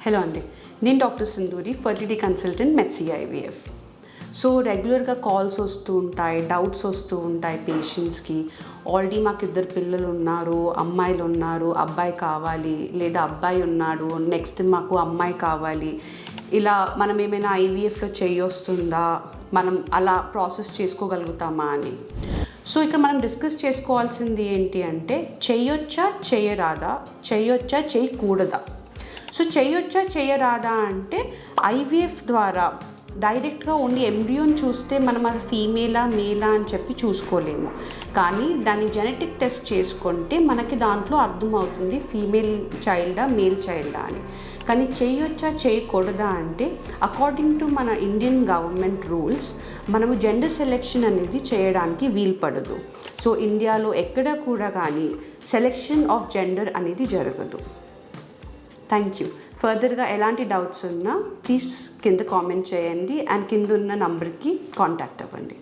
Hello అండి, నేను doctor Sindhuri, fertility consultant Medcy IVF. So రెగ్యులర్గా కాల్స్ వస్తూ ఉంటాయి, డౌట్స్ వస్తూ ఉంటాయి పేషెంట్స్కి. ఆల్రెడీ మాకు 2 పిల్లలు ఉన్నారు, అమ్మాయిలు ఉన్నారు, అబ్బాయి కావాలి, లేదా అబ్బాయి ఉన్నాడు, నెక్స్ట్ మాకు అమ్మాయి కావాలి, ఇలా మనం ఏమైనా ఐవీఎఫ్లో చేయొస్తుందా, మనం అలా ప్రాసెస్ చేసుకోగలుగుతామా అని. సో ఇక్కడ మనం డిస్కస్ చేసుకోవాల్సింది ఏంటి అంటే, చేయొచ్చా చేయరాదా, చేయొచ్చా చేయకూడదా. సో చేయొచ్చా చేయరాదా అంటే, ఐవీఎఫ్ ద్వారా డైరెక్ట్గా ఓన్లీ ఎంబ్రియోని చూస్తే మనం అది ఫీమేలా మేలా అని చెప్పి చూసుకోలేము. కానీ దాన్ని జెనెటిక్ టెస్ట్ చేసుకుంటే మనకి దాంట్లో అర్థమవుతుంది ఫీమేల్ చైల్డా మేల్ చైల్డా అని. కానీ చేయొచ్చా చేయకూడదా అంటే, అకార్డింగ్ టు మన ఇండియన్ గవర్నమెంట్ రూల్స్ మనము జెండర్ సెలెక్షన్ అనేది చేయడానికి వీలు పడదు. సో ఇండియాలో ఎక్కడ కూడా కానీ సెలెక్షన్ ఆఫ్ జెండర్ అనేది జరగదు. Thank you. ఫర్దర్గా ఎలాంటి డౌట్స్ ఉన్నా ప్లీజ్ కింద కామెంట్ చేయండి అండ్ కింద ఉన్న నంబర్కి కాంటాక్ట్ అవ్వండి.